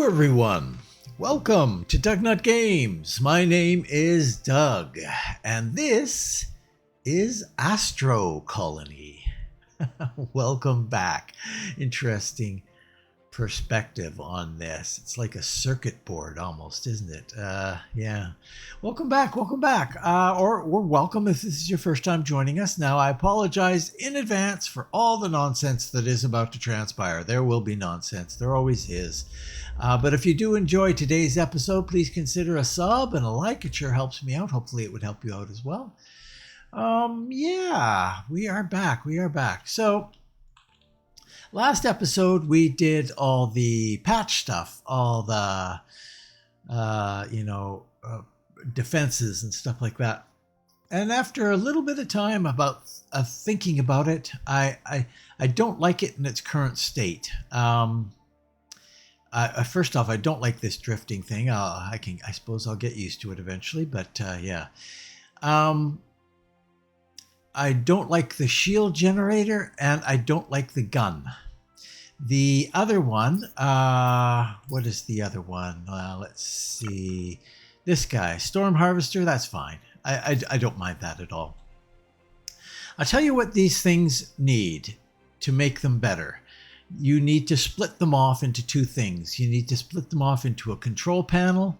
everyone. Welcome to DougNutGames. My name is Doug, and this is Astro Colony. Welcome back. Interesting perspective on this. It's like a circuit board almost, isn't it? Yeah. Welcome back. Or welcome if this is your first time joining us. Now, I apologize in advance for all the nonsense that is about to transpire. There will be nonsense. There always is. But if you do enjoy today's episode, please consider a sub and a like. It sure helps me out. Hopefully it would help you out as well. Yeah, we are back. So last episode, we did all the patch stuff, all the, defenses and stuff like that. And after a little bit of time about thinking about it, I don't like it in its current state. First off, I don't like this drifting thing. I suppose I'll get used to it eventually, but yeah. I don't like the shield generator, and I don't like the gun. The other one, what is the other one? Let's see. This guy, Storm Harvester, that's fine. I don't mind that at all. I'll tell you what these things need to make them better. You need to split them off into two things. You need to split them off into a control panel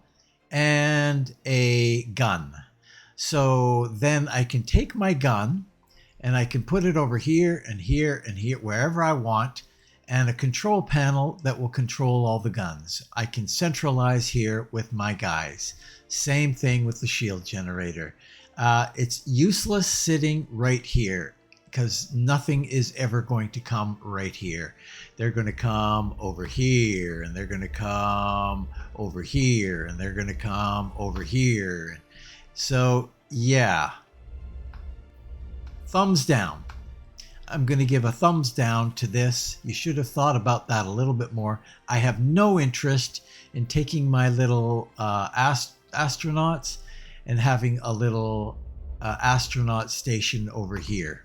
and a gun. So then I can take my gun and I can put it over here and here and here, wherever I want, and a control panel that will control all the guns. I can centralize here with my guys. Same thing with the shield generator. It's useless sitting right here because nothing is ever going to come right here. They're going to come over here, and they're going to come over here, and they're going to come over here. So yeah, thumbs down. I'm going to give a thumbs down to this. You should have thought about that a little bit more. I have no interest in taking my little astronauts and having a little astronaut station over here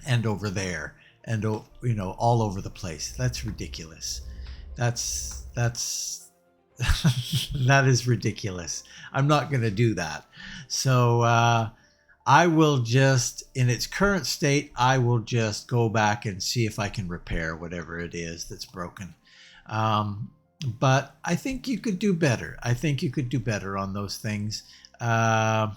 and over there and all over the place. That's ridiculous. That's that is ridiculous. I'm not going to do that. So I will just, in its current state, I will just go back and see if I can repair whatever it is that's broken. But I think you could do better. I think you could do better on those things. And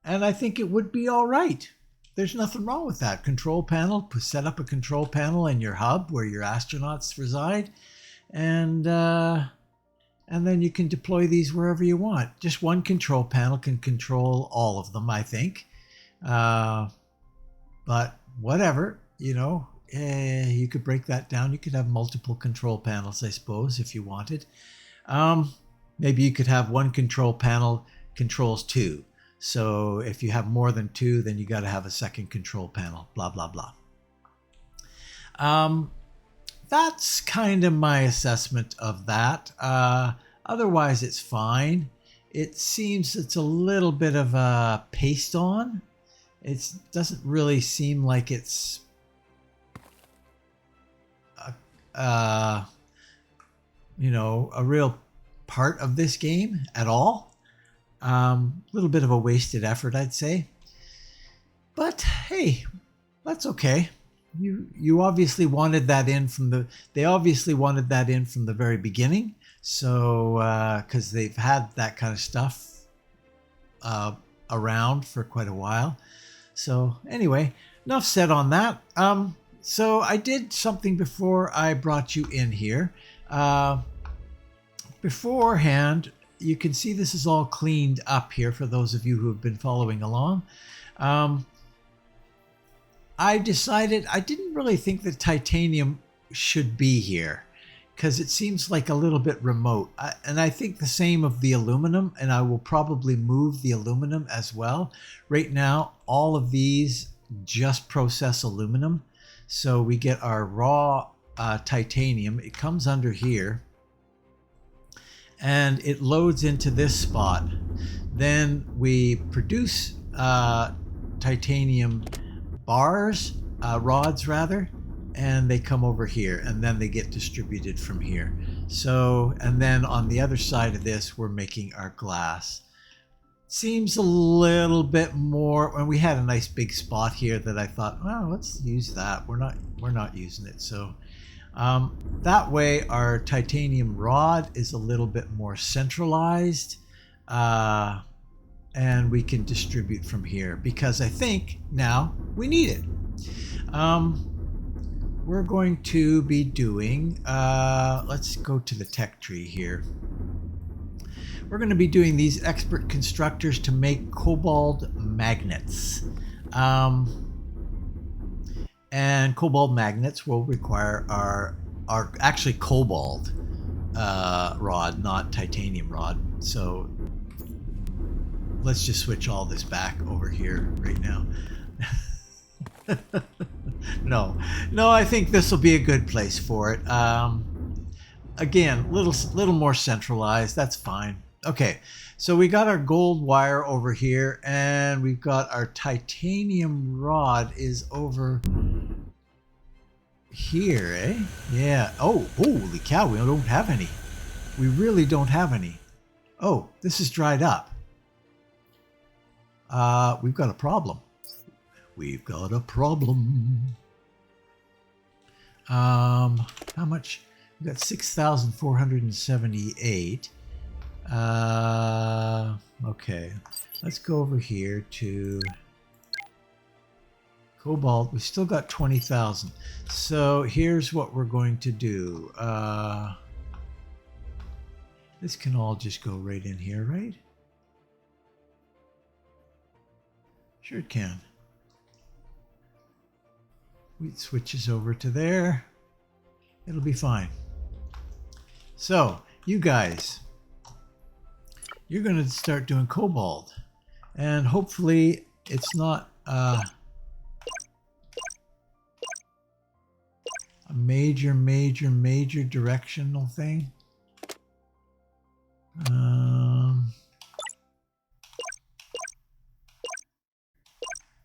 I think it would be all right. There's nothing wrong with that. Control panel, set up a control panel in your hub where your astronauts reside. And then you can deploy these wherever you want. Just one control panel can control all of them, I think. But whatever, you could break that down. You could have multiple control panels, I suppose, if you wanted. Maybe you could have one control panel controls two. So if you have more than two, then you got to have a second control panel, blah, blah, blah. That's kind of my assessment of that. Otherwise, it's fine. It seems it's a little bit of a paste on. It doesn't really seem like it's a real part of this game at all. A little bit of a wasted effort, I'd say. But hey, that's okay. You obviously wanted that in from the very beginning. So because they've had that kind of stuff around for quite a while. So anyway, enough said on that. So I did something before I brought you in here. Beforehand, you can see this is all cleaned up here for those of you who have been following along. I decided I didn't really think that titanium should be here because it seems like a little bit remote. And I think the same of the aluminum, and I will probably move the aluminum as well. Right now, all of these just process aluminum. So we get our raw titanium. It comes under here and it loads into this spot. Then we produce titanium rods rather, and they come over here and then they get distributed from here. So, and then on the other side of this, we're making our glass. Seems a little bit more, when we had a nice big spot here that I thought, well, let's use that. We're not using it. So that way our titanium rod is a little bit more centralized, and we can distribute from here because I think now we need it. We're going to be doing, let's go to the tech tree here. We're going to be doing these expert constructors to make cobalt magnets. And cobalt magnets will require our actually cobalt rod, not titanium rod. So let's just switch all this back over here right now. No, I think this will be a good place for it. Again, little more centralized. That's fine. Okay, so we got our gold wire over here, and we've got our titanium rod is over here, eh? Yeah. Oh, holy cow, we don't have any. We really don't have any. Oh, this is dried up. We've got a problem. We've got a problem. How much? We've got 6,478. Okay, let's go over here to cobalt. We've still got 20,000. So here's what we're going to do. This can all just go right in here, right? Sure it can. It switches over to there. It'll be fine. So you guys, you're going to start doing cobalt, and hopefully it's not a major directional thing.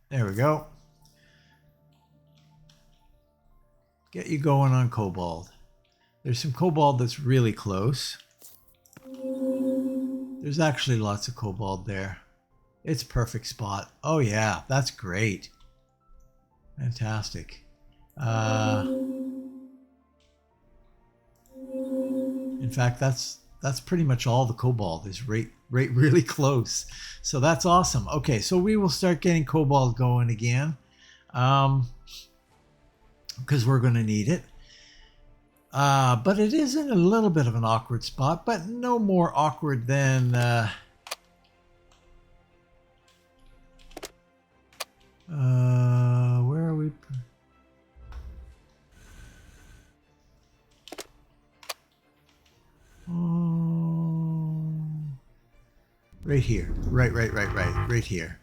There we go. Get you going on cobalt. There's some cobalt that's really close. There's actually lots of cobalt there. It's a perfect spot. Oh yeah, that's great. Fantastic. In fact, that's pretty much all the cobalt is right really close. So that's awesome. Okay, so we will start getting cobalt going again, because we're going to need it. But it is in a little bit of an awkward spot, but no more awkward than where are we? Right here. Right here.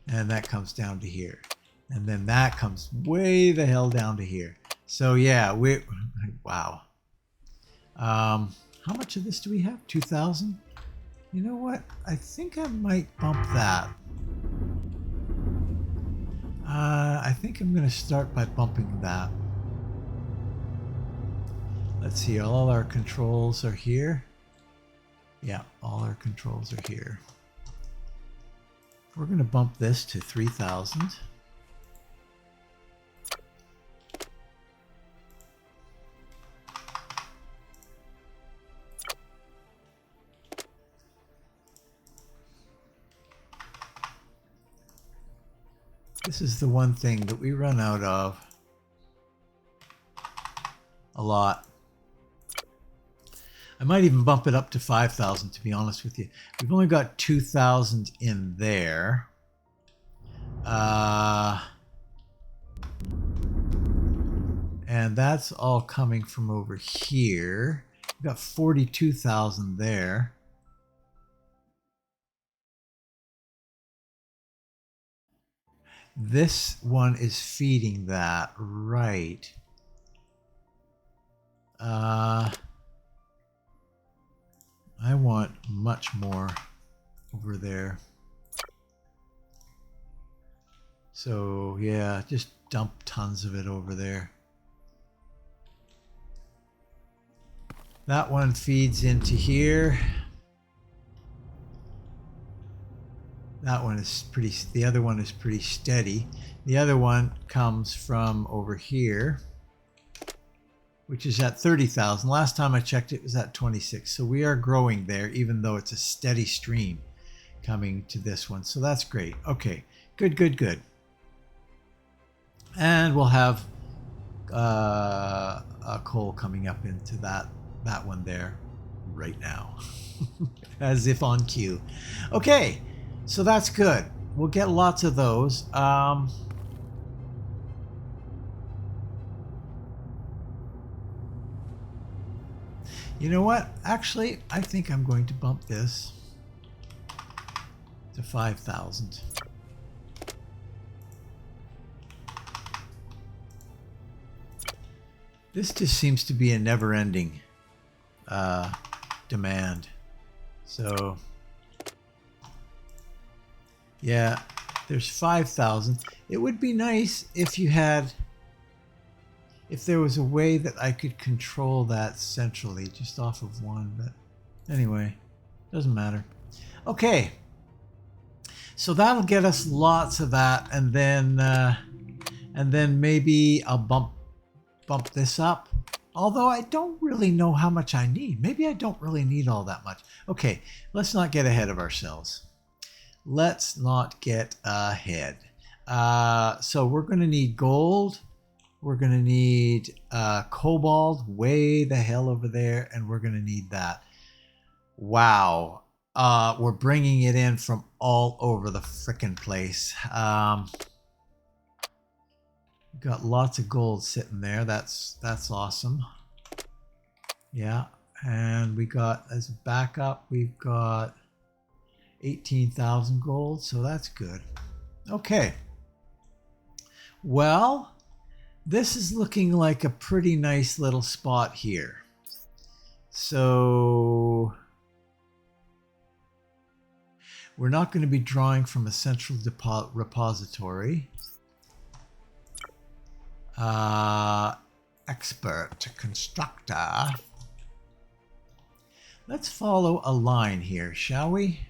And that comes down to here. And then that comes way the hell down to here. So yeah, wow. How much of this do we have? 2,000? You know what? I think I might bump that. I think I'm going to start by bumping that. Let's see, all our controls are here. Yeah, all our controls are here. We're going to bump this to 3,000. This is the one thing that we run out of a lot. I might even bump it up to 5,000, to be honest with you. We've only got 2,000 in there. And that's all coming from over here. We've got 42,000 there. This one is feeding that, right. I want much more over there. So yeah, just dump tons of it over there. That one feeds into here. That one is pretty, the other one is pretty steady. The other one comes from over here, which is at 30,000. Last time I checked, it was at 26. So we are growing there, even though it's a steady stream coming to this one. So that's great. Okay, good, good, good. And we'll have a coal coming up into that one there right now, as if on cue. Okay, so that's good. We'll get lots of those. You know what? Actually, I think I'm going to bump this to 5,000. This just seems to be a never-ending demand. So, yeah, there's 5,000. It would be nice if you had, if there was a way that I could control that centrally, just off of one. But anyway, doesn't matter. Okay, so that'll get us lots of that, and then maybe I'll bump this up. Although I don't really know how much I need. Maybe I don't really need all that much. Okay, let's not get ahead of ourselves. Let's not get ahead. So we're going to need gold. We're going to need cobalt way the hell over there. And we're going to need that. Wow. We're bringing it in from all over the frickin' place. Got lots of gold sitting there. That's awesome. Yeah, and we got, as a backup, we've got 18,000 gold, so that's good. Okay. Well, this is looking like a pretty nice little spot here. So we're not going to be drawing from a central repository. Expert constructor. Let's follow a line here, shall we?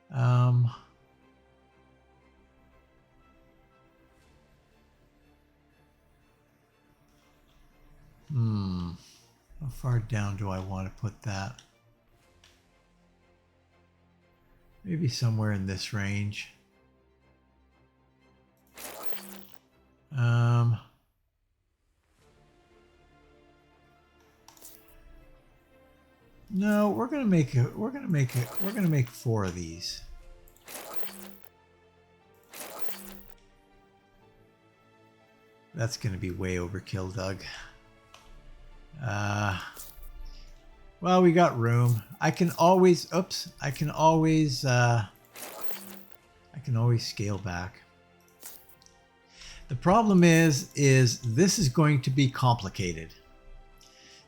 How far down do I want to put that? Maybe somewhere in this range. No, we're gonna make 4 of these. That's gonna be way overkill, Doug. Well, we got room. I can always scale back. The problem is this is going to be complicated.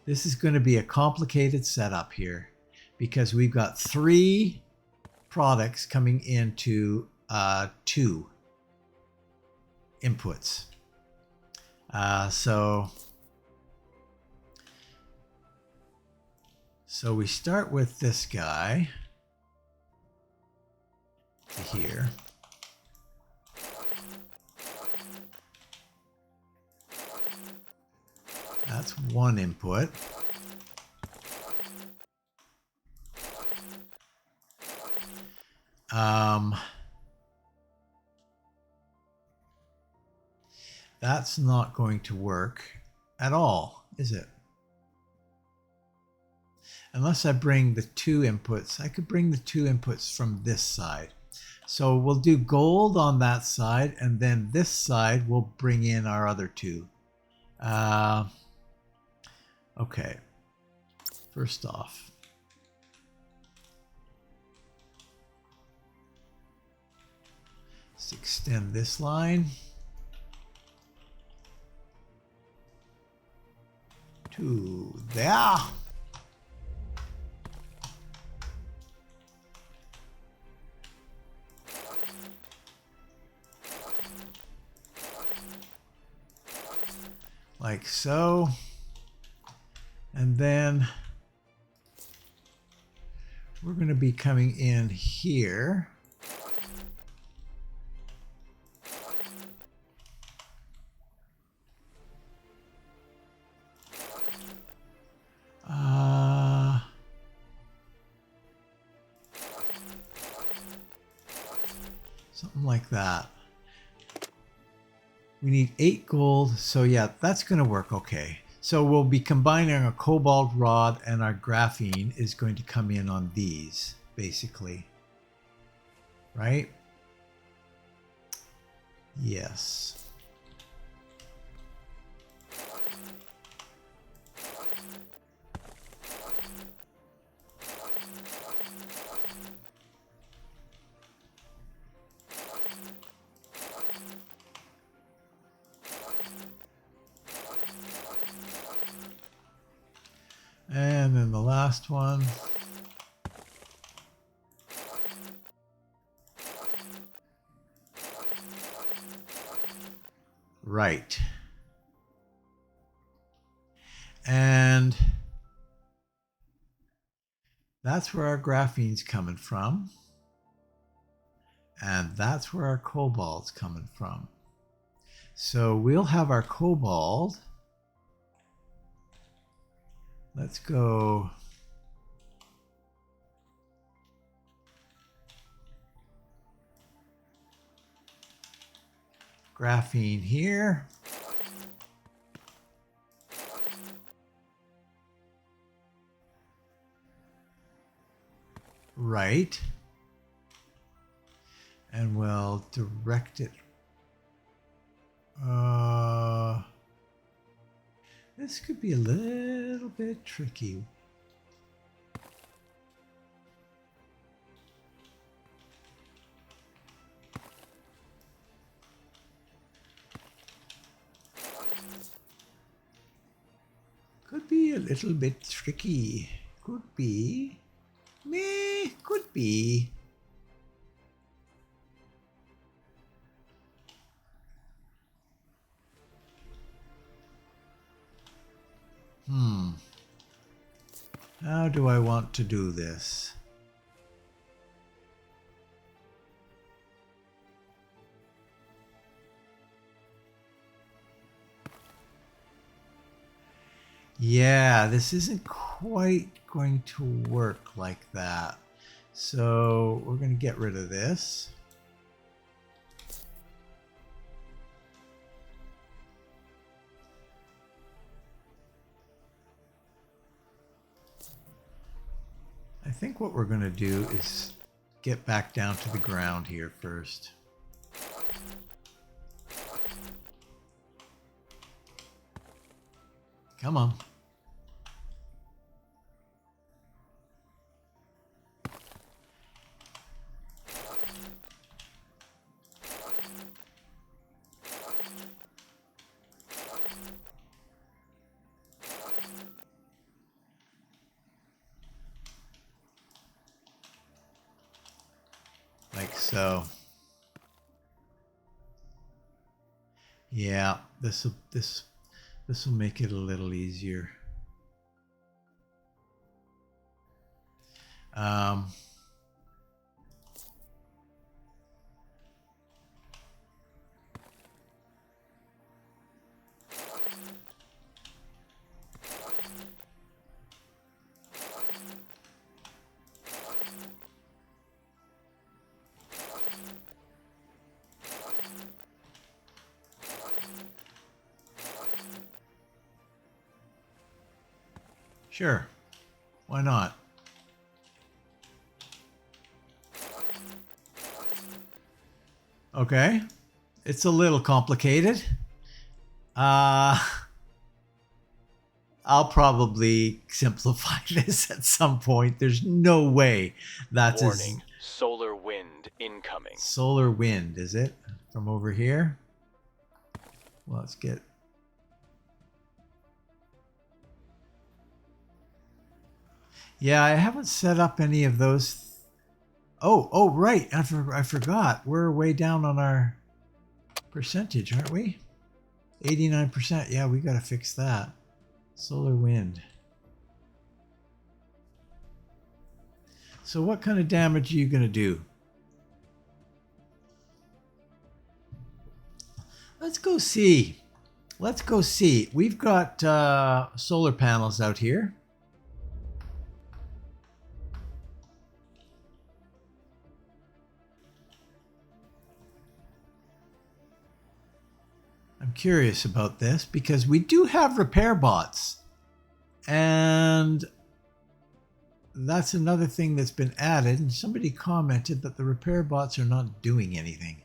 This is going to be a complicated setup here because we've got 3 products coming into 2 inputs. So we start with this guy to here. That's 1 input. That's not going to work at all, is it? Unless I bring the 2 inputs. I could bring the 2 inputs from this side. So we'll do gold on that side, and then this side we'll bring in our other 2. Okay, first off, let's extend this line to there. Like so. And then we're going to be coming in here. Something like that. We need 8 gold. So yeah, that's going to work okay. So we'll be combining our cobalt rod, and our graphene is going to come in on these, basically. Right? Yes. And then the last one. Right. And that's where our graphene's coming from. And that's where our cobalt's coming from. So we'll have our cobalt. Let's go. Graphene here. Right. And we'll direct it. This could be a little bit tricky. Could be a little bit tricky. Could be. Meh, could be. How do I want to do this? Yeah, this isn't quite going to work like that. So we're going to get rid of this. I think what we're going to do is get back down to the ground here first. Come on. Like so. Yeah, this will make it a little easier. Sure. Why not? Okay. It's a little complicated. I'll probably simplify this at some point. There's no way that's Warning. Solar wind incoming. Solar wind, is it? From over here? Well, let's get... Yeah, I haven't set up any of those. Oh, right. I forgot. We're way down on our percentage, aren't we? 89%. Yeah, we got to fix that. Solar wind. So what kind of damage are you going to do? Let's go see. Let's go see. We've got solar panels out here. I'm curious about this because we do have repair bots. And that's another thing that's been added. And somebody commented that the repair bots are not doing anything.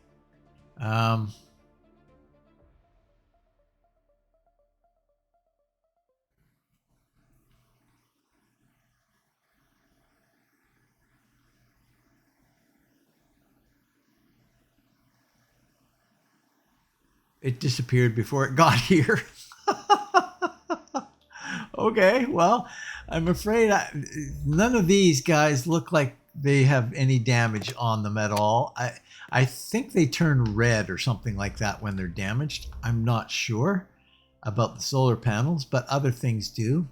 It disappeared before it got here. Okay, well, I'm afraid none of these guys look like they have any damage on them at all. I think they turn red or something like that when they're damaged. I'm not sure about the solar panels, but other things do.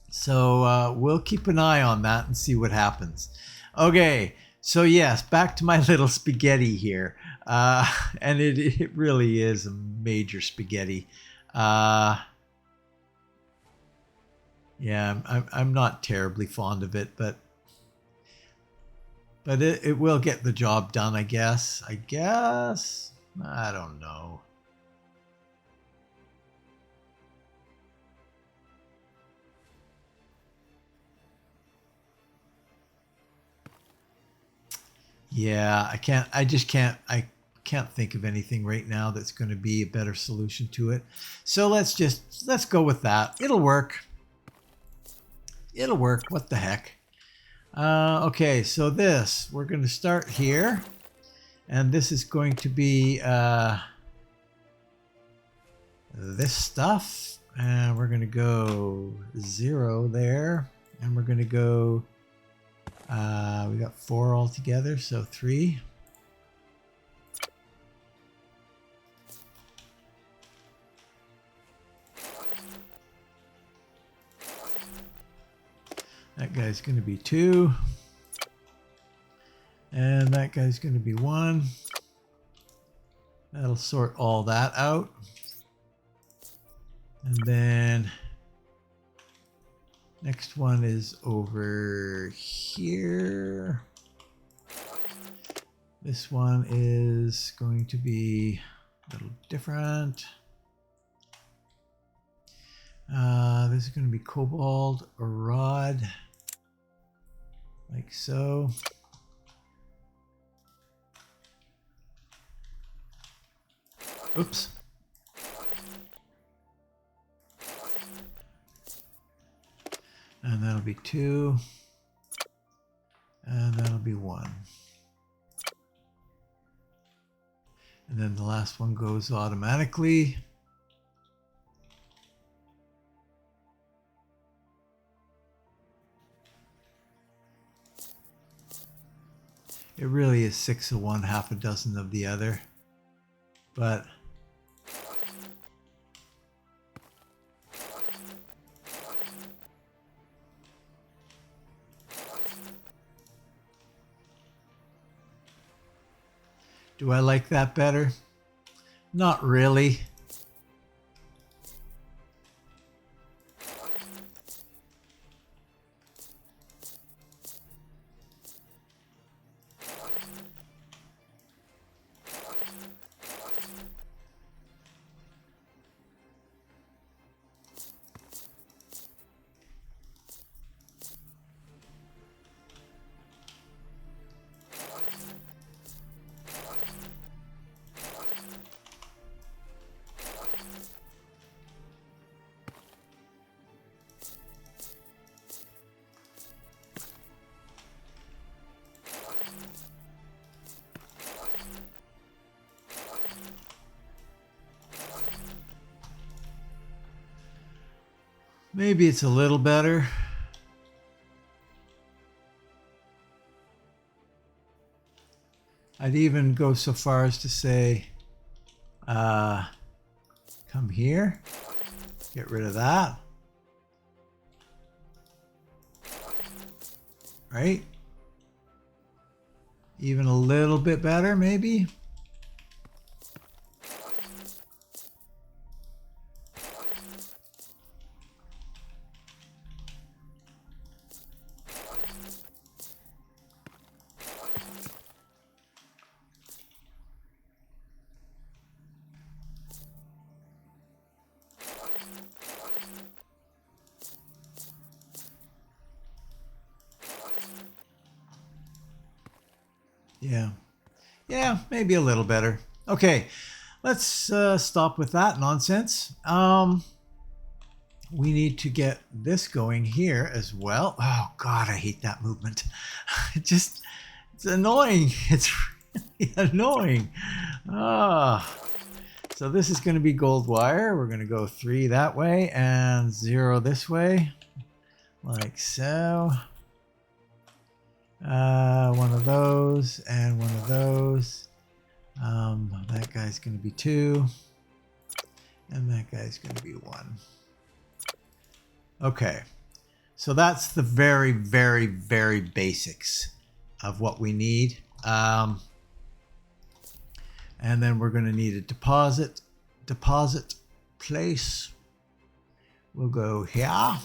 So we'll keep an eye on that and see what happens. Okay, so yes, back to my little spaghetti here. And it really is a major spaghetti. Yeah, I'm not terribly fond of it, but it will get the job done, I guess. I don't know. Yeah, I can't think of anything right now that's going to be a better solution to it. So let's go with that. It'll work. It'll work. What the heck? Okay, so we're going to start here. And this is going to be this stuff. And we're going to go 0 there. And we're going to go, we got 4 altogether, so 3. That guy's going to be 2. And that guy's going to be 1. That'll sort all that out. And then next one is over here. This one is going to be a little different. This is going to be cobalt or rod, like so. Oops. And that'll be 2. And that'll be 1. And then the last one goes automatically. It really is 6 of one, half a dozen of the other. But do I like that better? Not really. Maybe it's a little better. I'd even go so far as to say, come here, get rid of that, right? Even a little bit better, maybe. Yeah. Yeah, maybe a little better. Okay, let's stop with that nonsense. We need to get this going here as well. Oh, God, I hate that movement. It's annoying. It's really annoying. Ah. So this is going to be gold wire. We're going to go 3 that way and 0 this way, like so. One of those and one of those. That guy's going to be 2, and that guy's going to be 1. Okay, so that's the very, very, very basics of what we need. And then we're going to need a deposit place. We'll go here.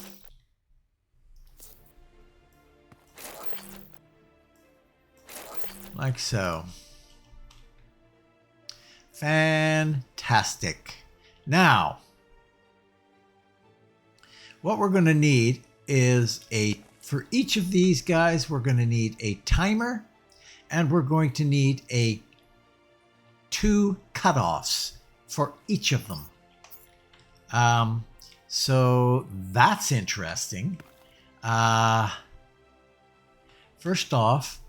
Like so. Fantastic. Now, what we're going to need is for each of these guys, we're going to need a timer, and we're going to need 2 cutoffs for each of them. So that's interesting. First off,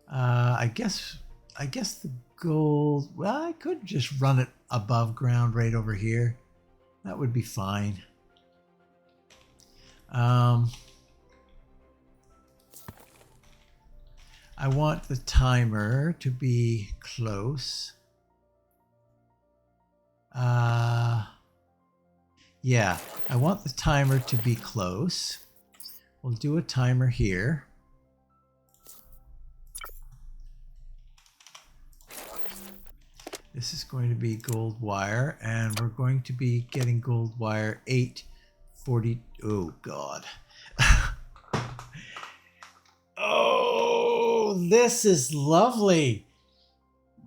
I guess the gold, well, I could just run it above ground right over here. That would be fine. I want the timer to be close. Yeah, I want the timer to be close. We'll do a timer here. This is going to be gold wire, and we're going to be getting gold wire 840. Oh, God. Oh, this is lovely.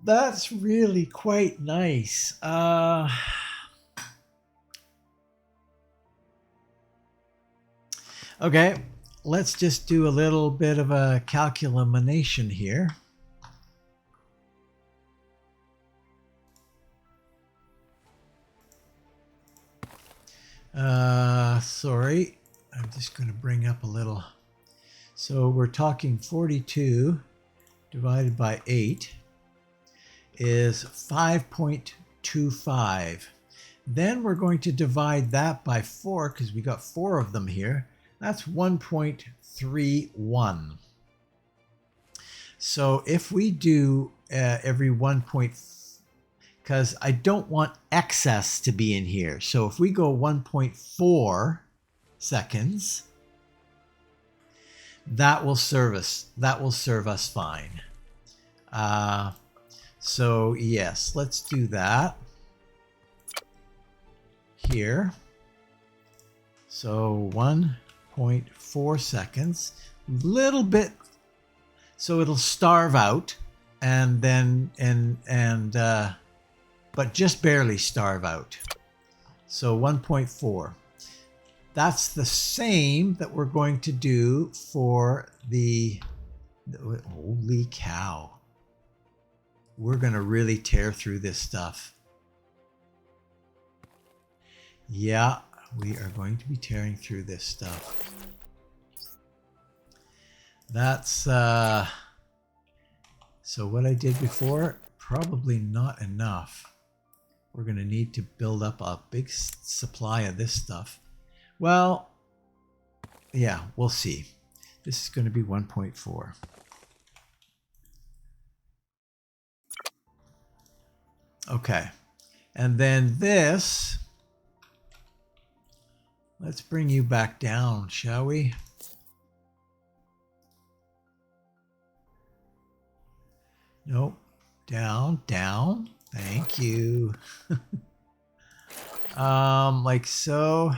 That's really quite nice. Okay, let's just do a little bit of a calculation here. Sorry, I'm just going to bring up a little. So we're talking 42 divided by 8 is 5.25. Then we're going to divide that by 4 because we got 4 of them here. That's 1.31. So if we do every 1. Because I don't want excess to be in here. So if we go 1.4 seconds, that will serve us. That will serve us fine. So yes, let's do that here. So 1.4 seconds, little bit, so it'll starve out, and then but just barely starve out. So 1.4. That's the same that we're going to do for the, holy cow. We're going to really tear through this stuff. Yeah, we are going to be tearing through this stuff. That's, so what I did before, probably not enough. We're going to need to build up a big supply of this stuff. Well, yeah, we'll see. This is going to be 1.4. Okay. And then this, let's bring you back down, shall we? Nope. Down, down. Thank you. Like so.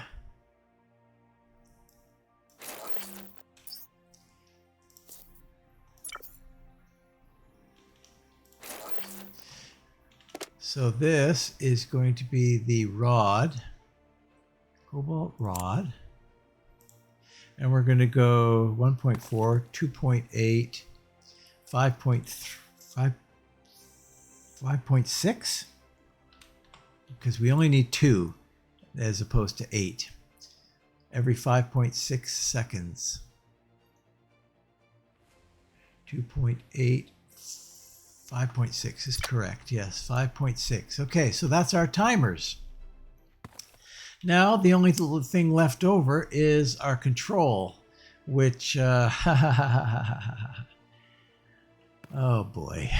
So this is going to be the rod, cobalt rod. And we're going to go 1.4, 2.8, 5.3, 5.6, because we only need 2 as opposed to 8 every 5.6 seconds. 2.8, 5.6 is correct. Yes, 5.6. Okay, so that's our timers. Now the only little thing left over is our control, which oh boy.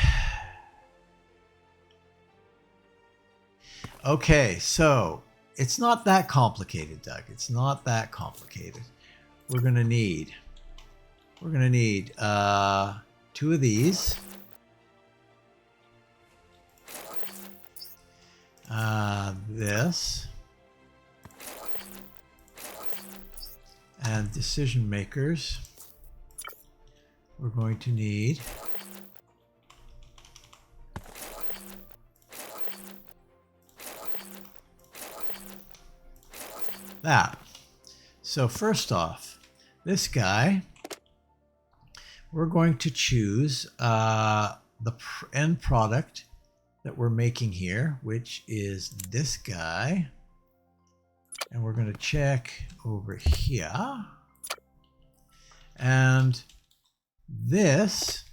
Okay, so it's not that complicated, Doug. It's not that complicated. We're gonna need 2 of these. This. And decision makers, we're going to need that. So first off, this guy, we're going to choose the end product that we're making here, which is this guy. And we're going to check over here. And this,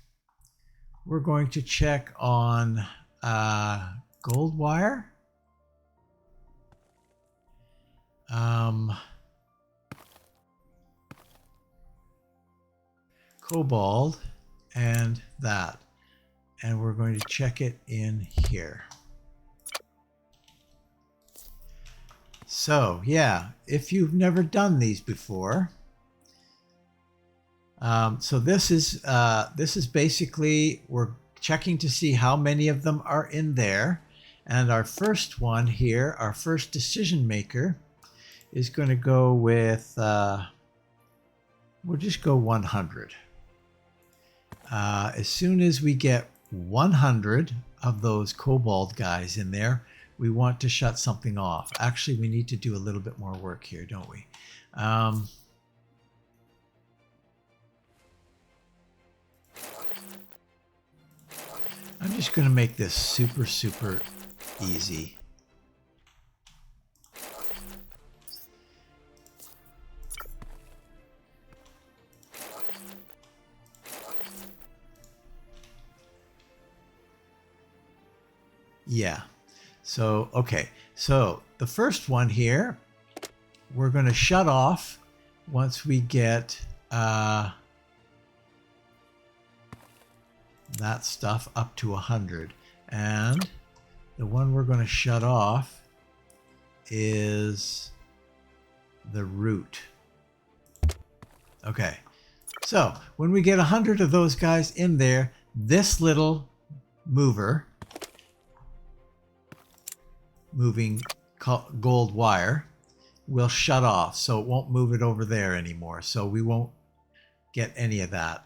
we're going to check on gold wire. Cobalt and that. And we're going to check it in here. So yeah, if you've never done these before, so this is basically, we're checking to see how many of them are in there. And our first one here, our first decision maker, is going to go with, we'll just go 100. As soon as we get 100 of those cobalt guys in there, we want to shut something off. Actually, we need to do a little bit more work here, don't we? I'm just going to make this super, super easy. Yeah. So, okay. So the first one here, we're going to shut off once we get that stuff up to 100. And the one we're going to shut off is the root. Okay. So when we get 100 of those guys in there, this little mover, moving gold wire, will shut off, so it won't move it over there anymore, so we won't get any of that.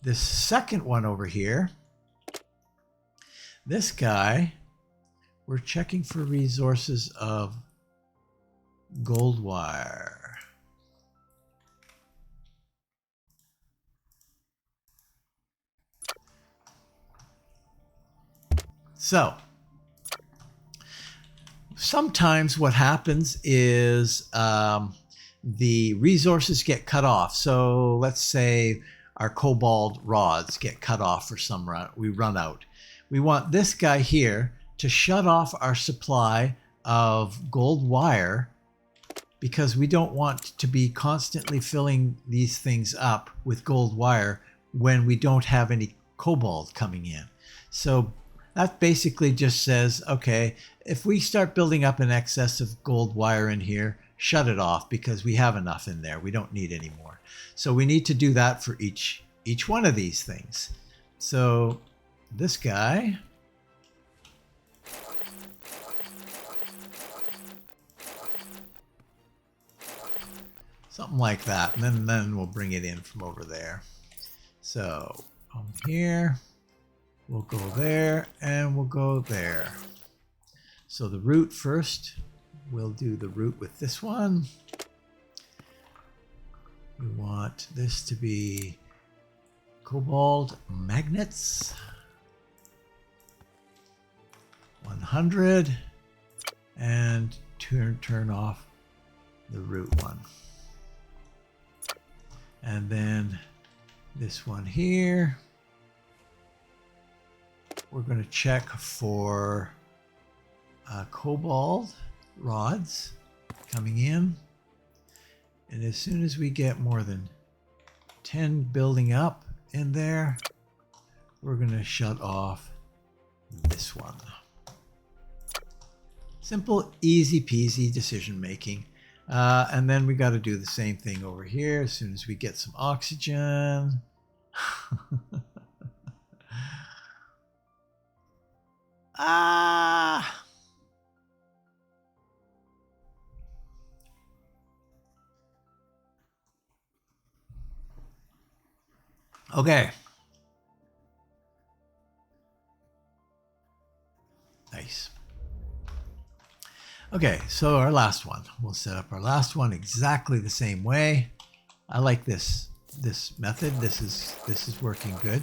This second one over here, this guy, we're checking for resources of gold wire. So sometimes what happens is the resources get cut off. So let's say our cobalt rods get cut off for some run. We run out. We want this guy here to shut off our supply of gold wire, because we don't want to be constantly filling these things up with gold wire when we don't have any cobalt coming in. So that basically just says, okay, if we start building up an excess of gold wire in here, shut it off, because we have enough in there. We don't need any more. So we need to do that for each one of these things. So this guy. Something like that, and then we'll bring it in from over there. So on here, we'll go there, and we'll go there. So the route first, we'll do the route with this one. We want this to be cobalt magnets. 100, and turn off the route one. And then this one here, we're going to check for cobalt rods coming in. And as soon as we get more than 10 building up in there, we're going to shut off this one. Simple, easy peasy decision making. And then we got to do the same thing over here as soon as we get some oxygen. Okay. Nice. Okay, so our last one. We'll set up our last one exactly the same way. I like this method. This is working good.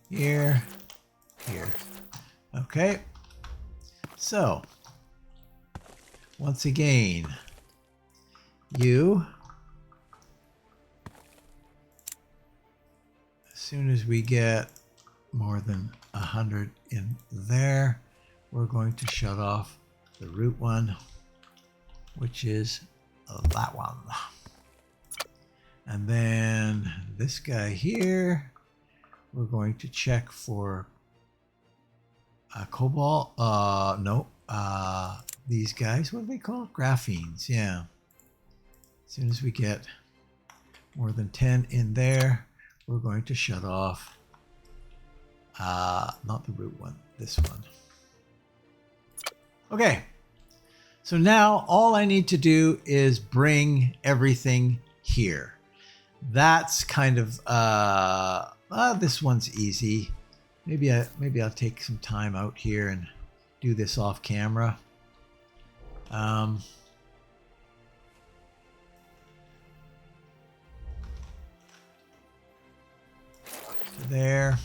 Here. Okay. So once again, as soon as we get more than 100 in there, we're going to shut off the root one, which is that one. And then this guy here, we're going to check for cobalt. These guys, what are they called? Graphenes, yeah. As soon as we get more than 10 in there, we're going to shut off not the root one, this one. Okay, so now all I need to do is bring everything here. That's kind of this one's easy. Maybe I'll take some time out here and do this off camera. To there.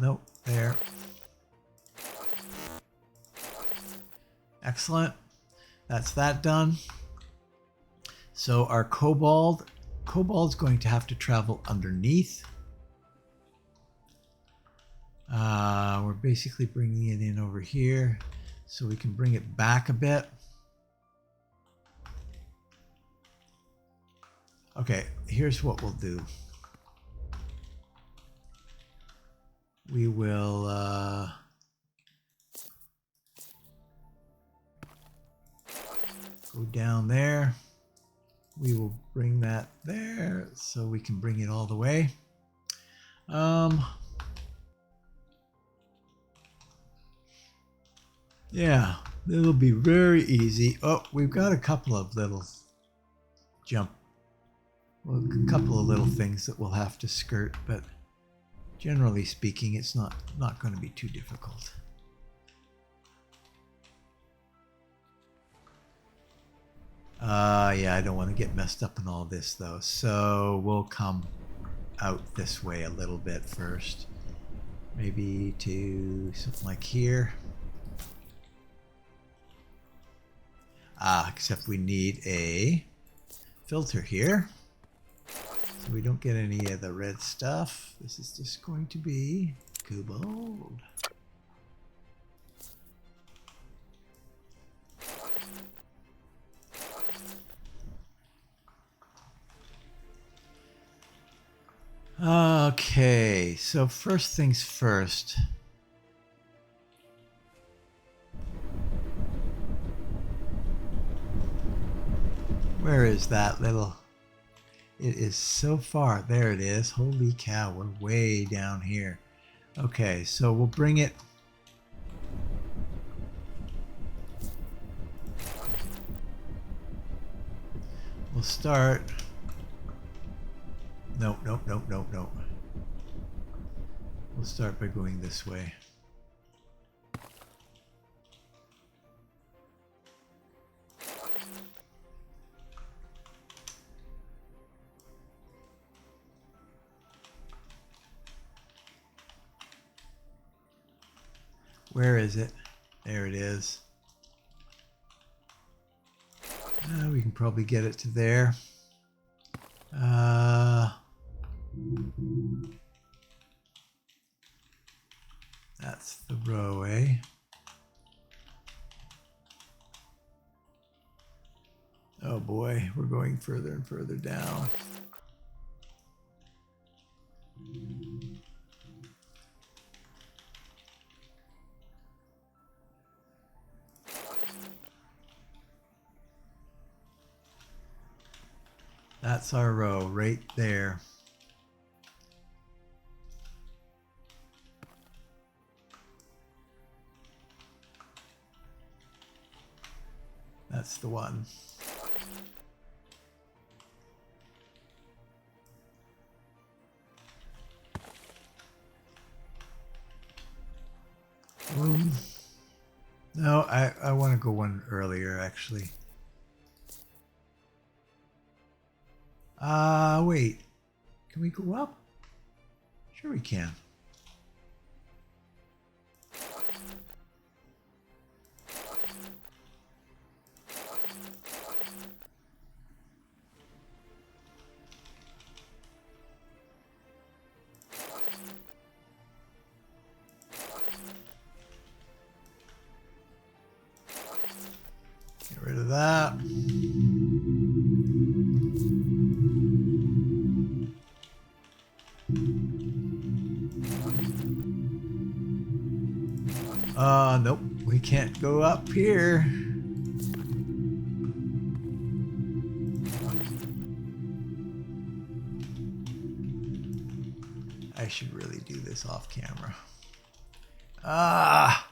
Nope, there. Excellent. That's that done. So our cobalt's going to have to travel underneath. We're basically bringing it in over here so we can bring it back a bit. Okay, here's what we'll do. We will go down there. We will bring that there so we can bring it all the way. Yeah, it'll be very easy. Oh, we've got a couple of little a couple of little things that we'll have to skirt, but generally speaking, it's not going to be too difficult. Yeah, I don't want to get messed up in all this though. So we'll come out this way a little bit first. Maybe to something like here. Except we need a filter here. So we don't get any of the red stuff. This is just going to be cobalt. Okay, so first things first. Where is that little... It is so far. There it is. Holy cow, we're way down here. Okay, so we'll bring it... We'll start... Nope, nope, nope, nope, nope. We'll start by going this way. Where is it? There it is. We can probably get it to there. That's the row, eh? Oh boy, we're going further and further down. That's our row right there. That's the one. No, I want to go one earlier, actually. Wait. Can we go up? Sure we can. Get rid of that. Nope, we can't go up here. I should really do this off camera. Ah!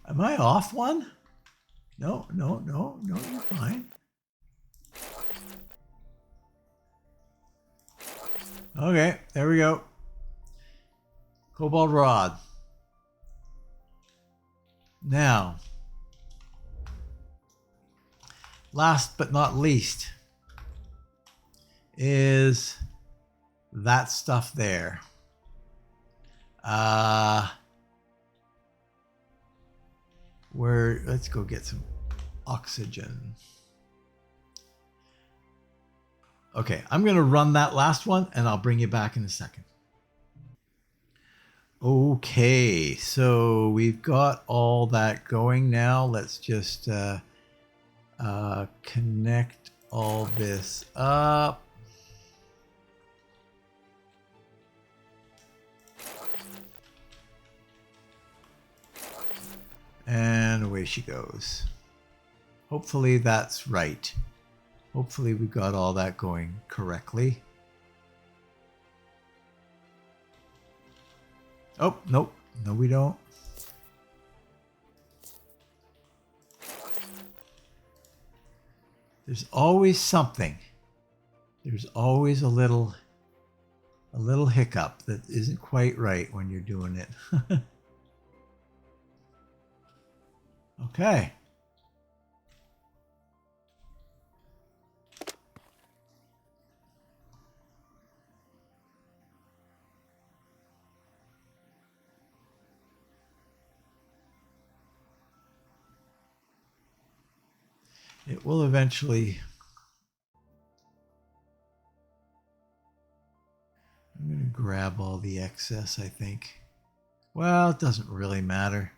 Am I off one? No, no, no, no, you're fine. Okay, there we go. Cobalt rod. Now, last but not least is that stuff there. Let's go get some oxygen. Okay, I'm going to run that last one and I'll bring you back in a second. Okay, so we've got all that going now. Let's just connect all this up. And away she goes. Hopefully that's right. Hopefully we got all that going correctly. Oh, nope. No, we don't. There's always something. There's always a little hiccup that isn't quite right when you're doing it. Okay. It will eventually. I'm going to grab all the excess, I think. Well, it doesn't really matter.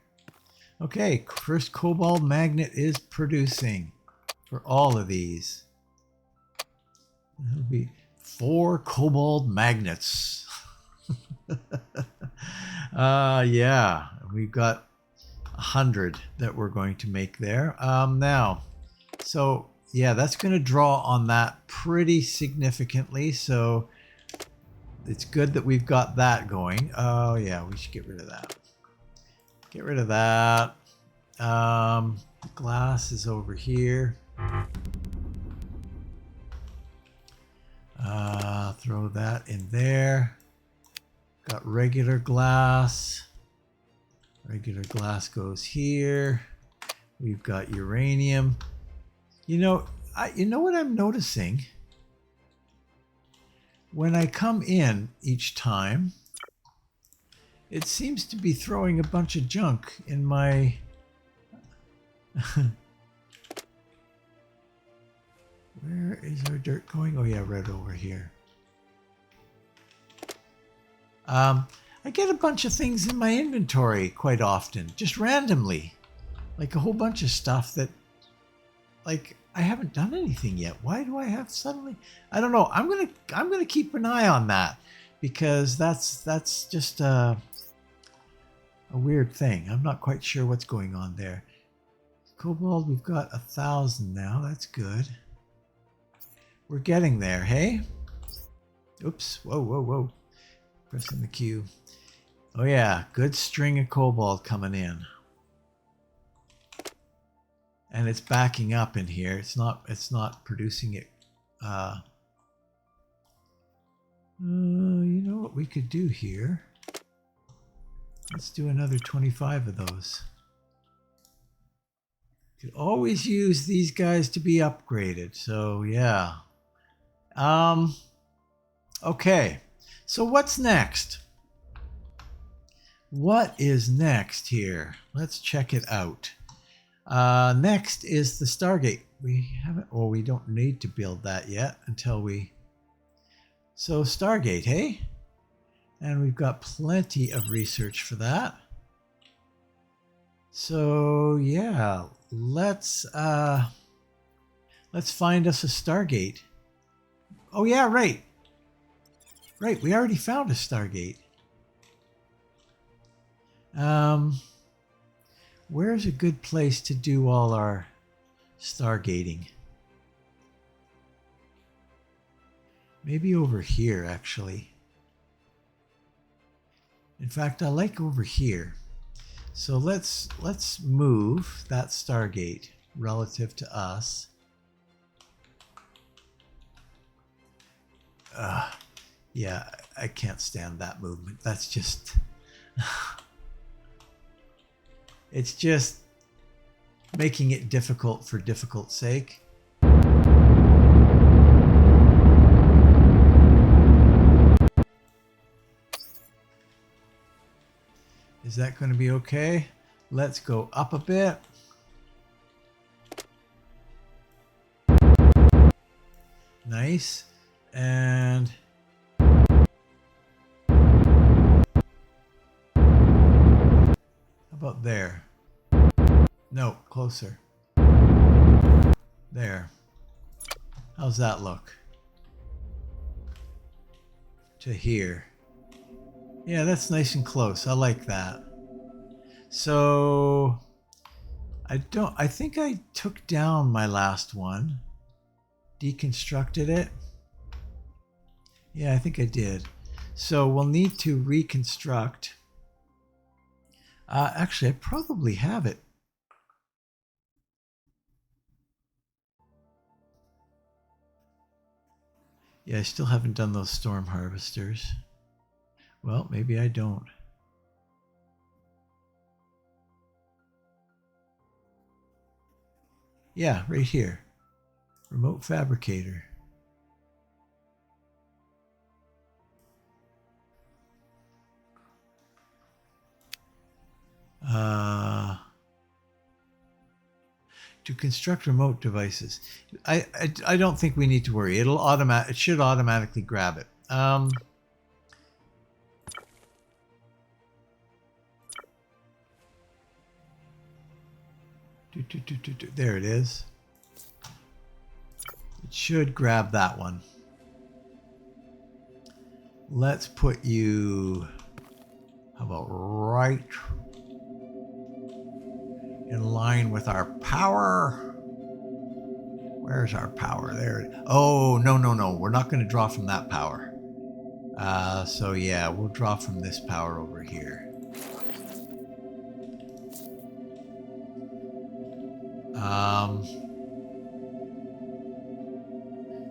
Okay, first cobalt magnet is producing for all of these. That'll be 4 cobalt magnets. Yeah, we've got 100 that we're going to make there. Now, so yeah, that's going to draw on that pretty significantly. So it's good that we've got that going. Oh yeah, we should get rid of that. Get rid of that. Glass is over here. Throw that in there. Got regular glass. Regular glass goes here. We've got uranium. You know what I'm noticing? When I come in each time, it seems to be throwing a bunch of junk in my... Where is our dirt going? Oh yeah, right over here. I get a bunch of things in my inventory quite often, just randomly. Like a whole bunch of stuff that, like, I haven't done anything yet. Why do I have suddenly? I don't know. I'm gonna keep an eye on that, because that's just a weird thing. I'm not quite sure what's going on there. Cobalt, we've got 1,000 now. That's good. We're getting there, hey? Oops. Whoa, whoa, whoa. Pressing the Q. Oh yeah, good string of cobalt coming in. And it's backing up in here. It's not producing it. You know what we could do here? Let's do another 25 of those. Could always use these guys to be upgraded. So yeah. Okay. So what's next? What is next here? Let's check it out. Next is the Stargate. We haven't, well, we don't need to build that yet until we... So Stargate, hey? And we've got plenty of research for that. So yeah, let's find us a Stargate. Oh yeah, right. Right, we already found a Stargate. Where's a good place to do all our stargating? Maybe over here, actually. In fact, I like over here. So let's move that Stargate relative to us. Yeah, I can't stand that movement. That's just... It's just making it difficult for difficult sake. Is that going to be okay? Let's go up a bit. Nice. And... How about there? No, closer. There. How's that look? To here. Yeah, that's nice and close. I like that. So I think I took down my last one. Deconstructed it. Yeah, I think I did. So we'll need to reconstruct. Actually, I probably have it. Yeah, I still haven't done those storm harvesters. Well, maybe I don't. Yeah, right here. Remote fabricator. To construct remote devices. I don't think we need to worry. It should automatically grab it. There it is. It should grab that one. Let's put you, how about right in line with our power. Where's our power? There. Oh, no, no, no. We're not going to draw from that power. So yeah, we'll draw from this power over here.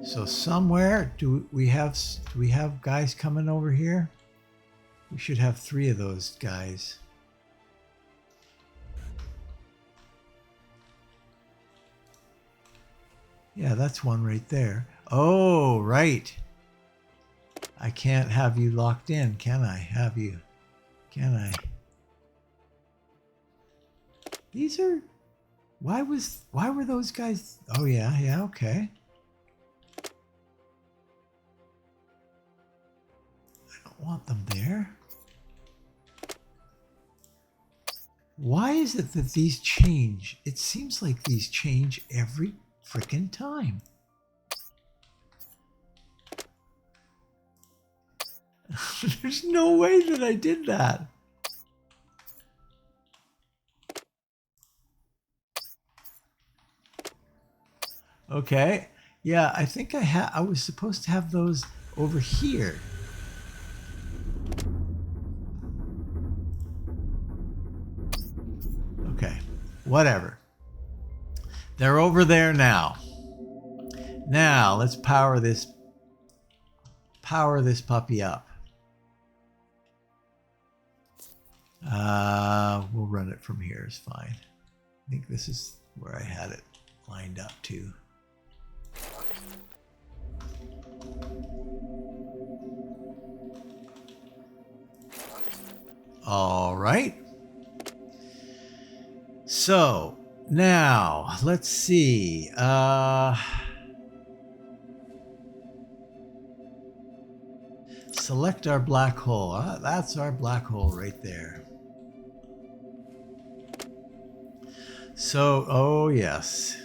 So somewhere, do we have guys coming over here? We should have 3 of those guys. Yeah, that's one right there. Oh, right. I can't have you locked in, can I? Have you? Can I? These are... Why were those guys... Oh, yeah, okay. I don't want them there. Why is it that these change? It seems like these change every frickin' time. There's no way that I did that. Okay. Yeah, I think I was supposed to have those over here. Okay. Whatever. They're over there now. Now, let's power this puppy up. We'll run it from here, is fine. I think this is where I had it lined up to. All right. So now let's see. Select our black hole. That's our black hole right there. So, oh yes,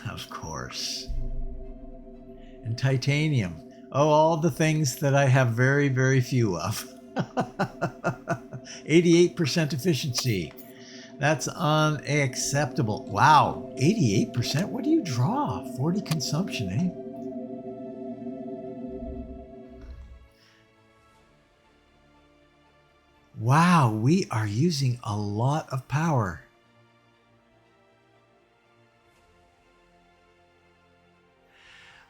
of course. And titanium. Oh, all the things that I have very, very few of. 88% efficiency. That's unacceptable. Wow, 88%? What do you draw? 40 consumption, eh? Wow, we are using a lot of power.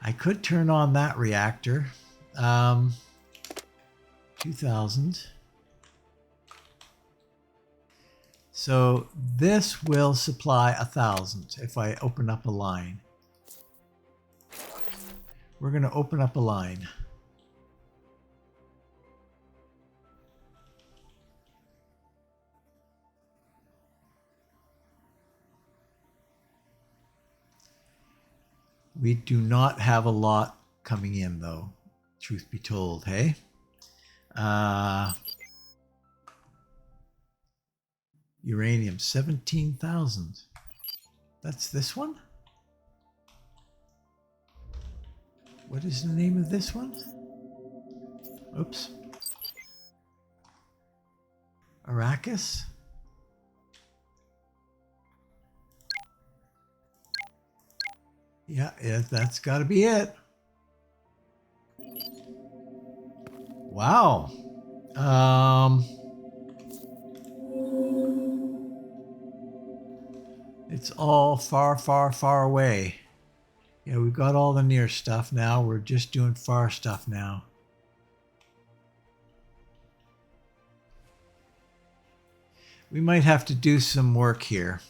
I could turn on that reactor. 2000. So this will supply 1,000 if I open up a line. We're going to open up a line. We do not have a lot coming in, though, truth be told, hey? Uranium, 17,000. That's this one? What is the name of this one? Oops. Arrakis? Yeah, that's got to be it. Wow. It's all far, far, far away. Yeah, we've got all the near stuff now. We're just doing far stuff now. We might have to do some work here.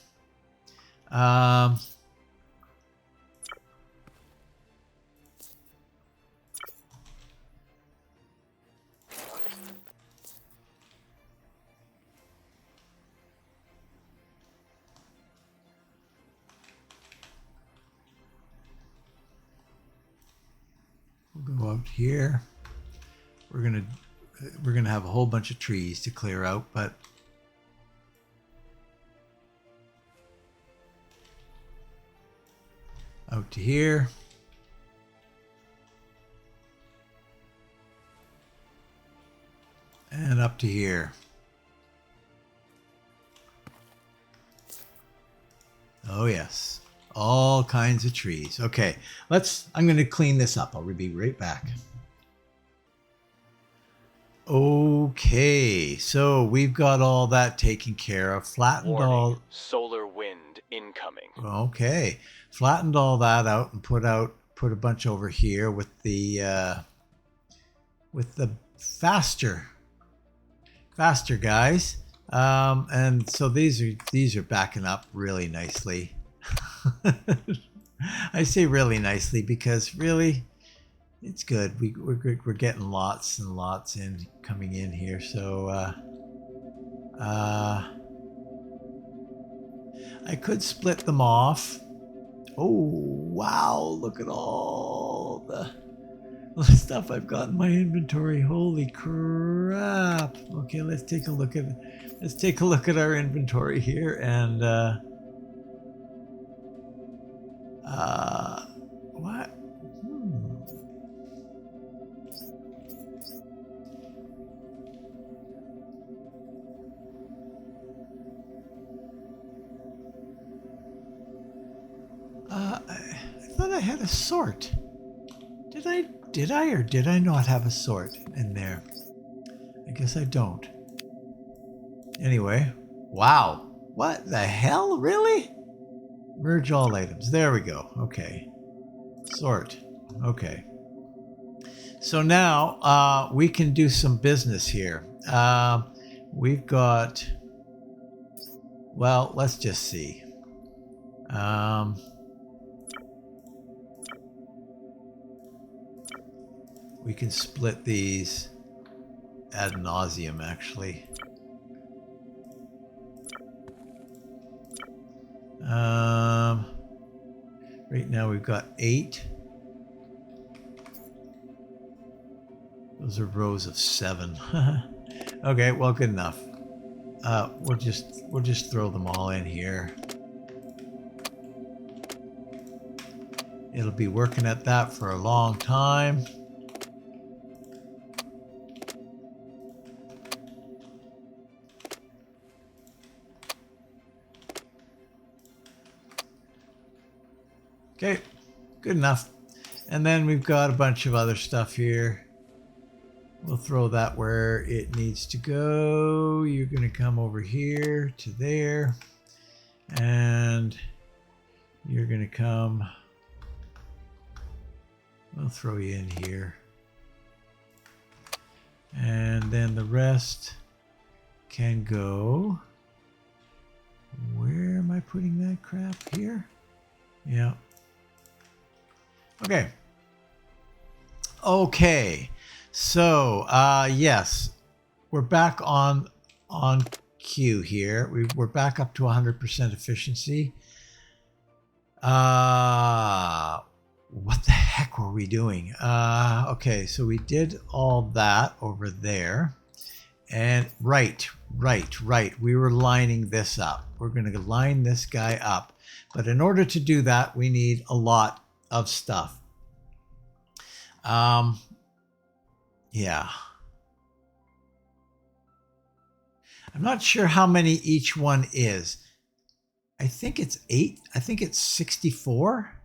We'll go out here. We're gonna have a whole bunch of trees to clear out, but out to here. And up to here. Oh yes, all kinds of trees. Okay, I'm going to clean this up. I'll be right back. Okay, so we've got all that taken care of. Flattened Warning, all. solar wind incoming. Okay, flattened all that out and put a bunch over here with the faster guys. And so these are backing up really nicely. I say really nicely because really it's good. We're getting lots and lots coming in here. So I could split them off. Oh wow! Look at all the stuff I've got in my inventory. Holy crap! Okay, let's take a look at our inventory here and what? I thought I had a sort. Did I or did I not have a sort in there? I guess I don't. Anyway, wow. What the hell? Really? Merge all items. There we go. Okay. Sort. Okay. So now we can do some business here. We've got, well, let's just see. We can split these ad nauseum, actually. Right now we've got 8. Those are rows of 7. Okay, well, good enough. We'll just throw them all in here. It'll be working at that for a long time. Okay, good enough. And then we've got a bunch of other stuff here. We'll throw that where it needs to go. You're going to come over here to there. And you're going to come. We'll throw you in here. And then the rest can go. Where am I putting that crap? Here? Yeah. Okay. So, yes, we're back on queue here. We're back up to 100% efficiency. What the heck were we doing? Okay, so we did all that over there. And right. We were lining this up. We're going to line this guy up. But in order to do that, we need a lot of stuff. Yeah. I'm not sure how many each one is. I think it's 8. I think it's 64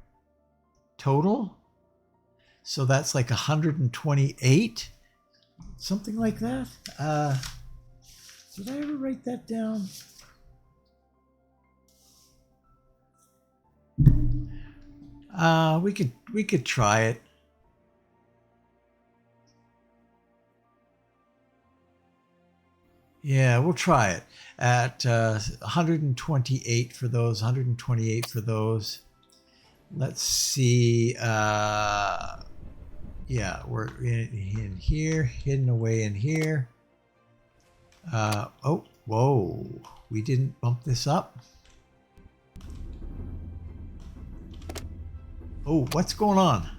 total. So that's like 128. Something like that. Did I ever write that down? We could try it. Yeah, we'll try it at 128 for those. 128 for those. Let's see. Yeah, we're in here, hidden away in here. Oh, whoa! We didn't bump this up. Oh, what's going on?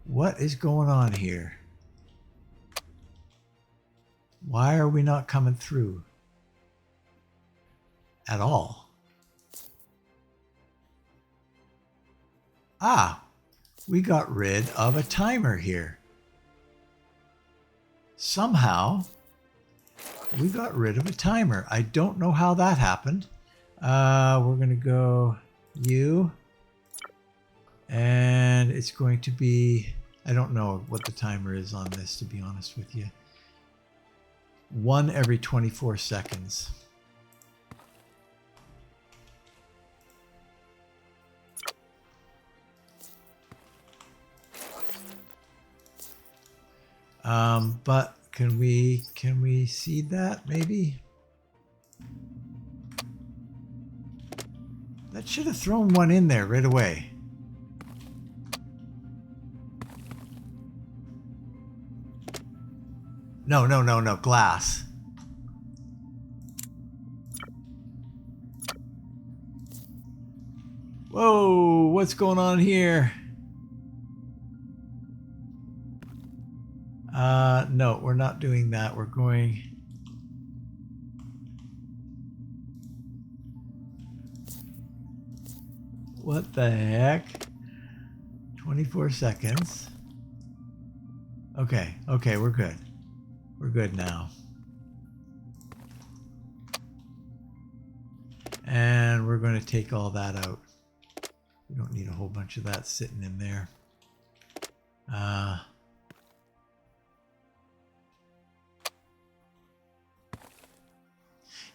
What is going on here? Why are we not coming through at all? Ah, we got rid of a timer here. Somehow, we got rid of a timer. I don't know how that happened. We're going to go you. And it's going to be, I don't know what the timer is on this, to be honest with you. 1 every 24 seconds. But can we seed that maybe? That should have thrown one in there right away. No, glass. Whoa, what's going on here? No, we're not doing that. We're going... What the heck? 24 seconds. Okay, we're good. We're good now. And we're going to take all that out. We don't need a whole bunch of that sitting in there.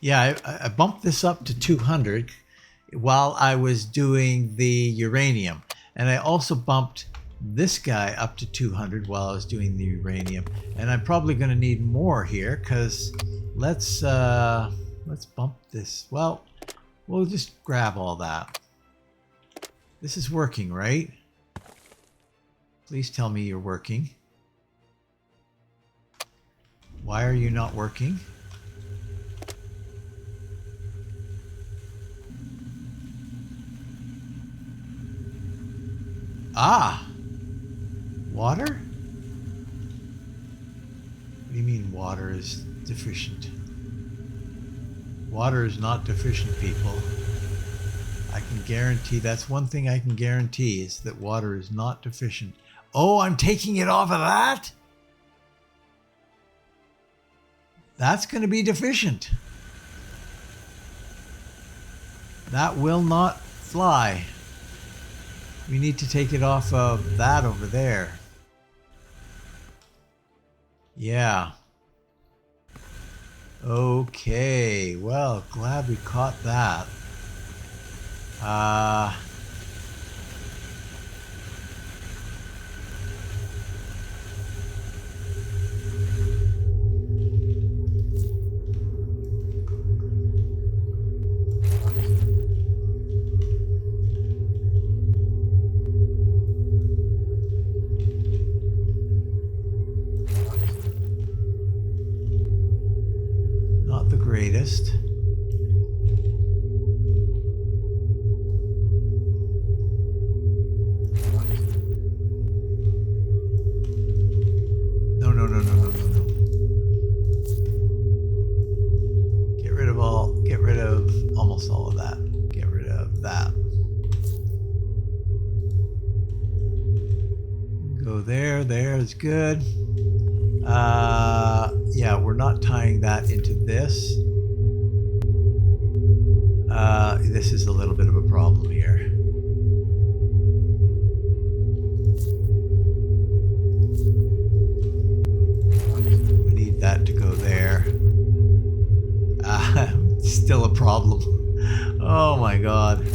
Yeah, I bumped this up to 200 while I was doing the uranium. And I also bumped this guy up to 200 while I was doing the uranium. And I'm probably going to need more here because let's bump this. Well, we'll just grab all that. This is working, right? Please tell me you're working. Why are you not working? Ah! Water? What do you mean water is deficient? Water is not deficient, people. I can guarantee, that's one thing I can guarantee, is that water is not deficient. Oh, I'm taking it off of that? That's going to be deficient. That will not fly. We need to take it off of that over there. Yeah. Okay. Well, glad we caught that. Not the greatest. No. Get rid of almost all of that. Get rid of that. Go there, is good. Yeah, we're not tying that into this. This is a little bit of a problem here. We need that to go there. Still a problem. Oh my god.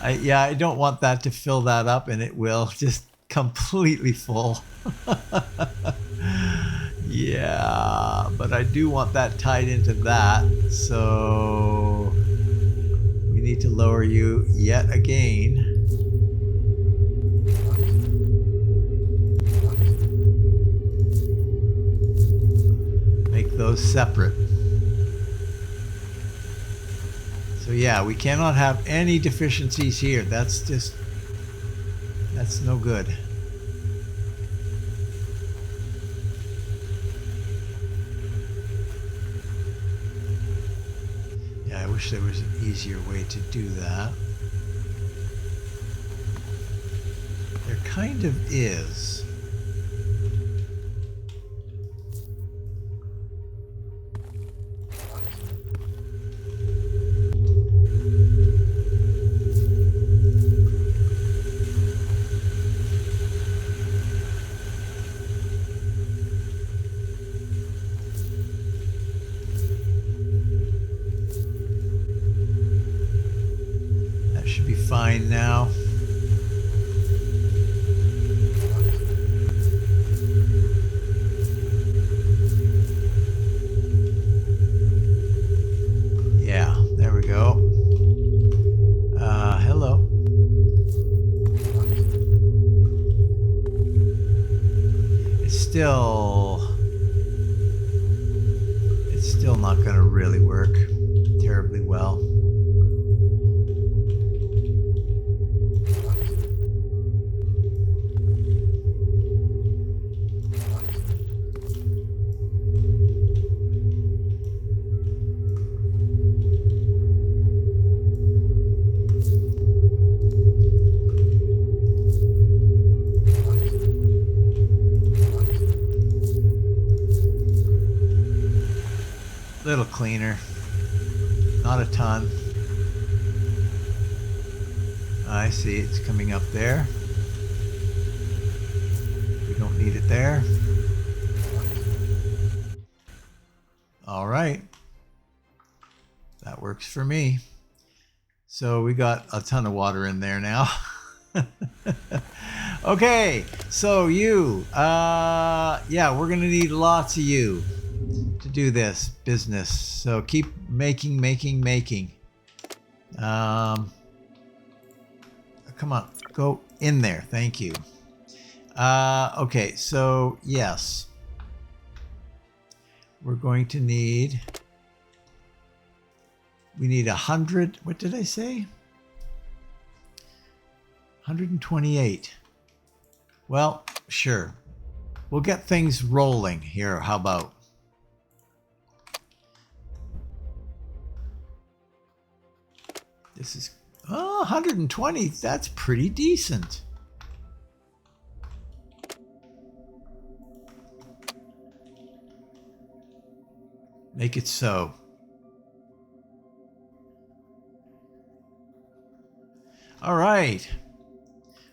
I don't want that to fill that up, and it will just completely full. Yeah, but I do want that tied into that, so we need to lower you yet again. Make those separate. So yeah, we cannot have any deficiencies here. That's no good. Yeah, I wish there was an easier way to do that. kind of is. That should be fine now. Yeah, there we go. Hello. It's still not going to really work terribly well. Little cleaner, not a ton. I see it's coming up there. We don't need it there. All right, that works for me. So we got a ton of water in there now. Okay, so you, yeah, we're gonna need lots of you to do this business. So keep making. Come on, go in there. Thank you. Okay, so yes, we're going to need, we need 100, what did I say? 128. Well, sure. We'll get things rolling here. How about? This is, oh, 120. That's pretty decent. Make it so. All right.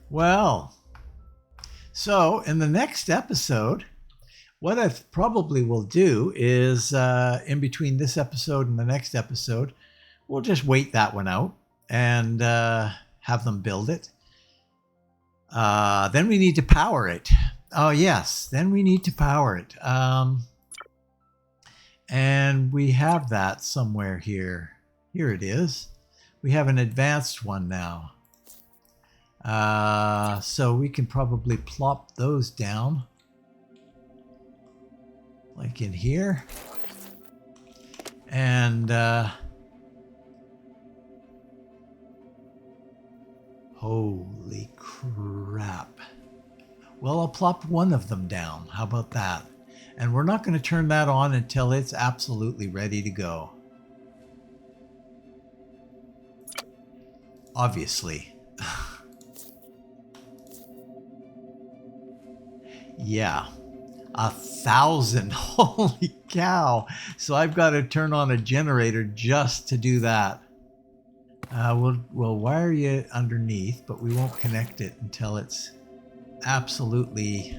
Well, so in the next episode, what I probably will do is in between this episode and the next episode, we'll just wait that one out and have them build it. Then we need to power it. Oh, yes. Then we need to power it. And we have that somewhere here. Here it is. We have an advanced one now. So we can probably plop those down. Like in here. And holy crap. Well, I'll plop one of them down. How about that? And we're not going to turn that on until it's absolutely ready to go. Obviously. Yeah. 1,000. Holy cow. So I've got to turn on a generator just to do that. We'll wire you underneath, but we won't connect it until it's absolutely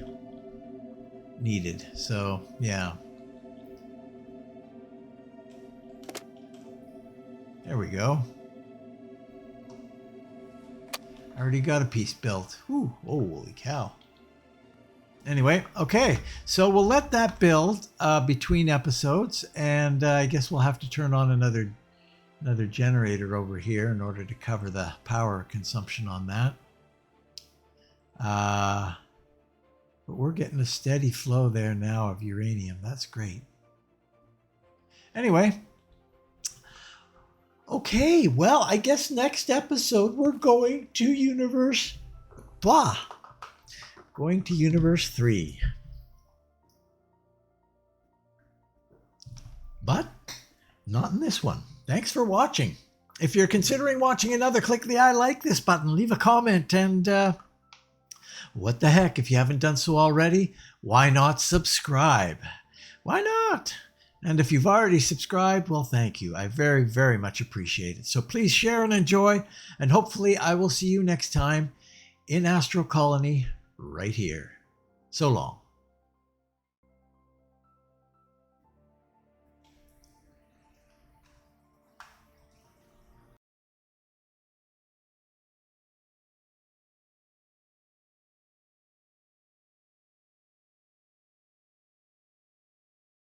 needed. So, yeah. There we go. I already got a piece built. Ooh, holy cow. Anyway, okay. So we'll let that build between episodes, and I guess we'll have to turn on another generator over here in order to cover the power consumption on that. But we're getting a steady flow there now of uranium. That's great. Anyway. Okay, well, I guess next episode we're going to universe blah. Going to universe 3. But not in this one. Thanks for watching. If you're considering watching another, click the I like this button, leave a comment, and What the heck? If you haven't done so already, why not subscribe? Why not? And if you've already subscribed, well, thank you. I very, very much appreciate it. So please share and enjoy, and hopefully I will see you next time in Astro Colony right here. So long.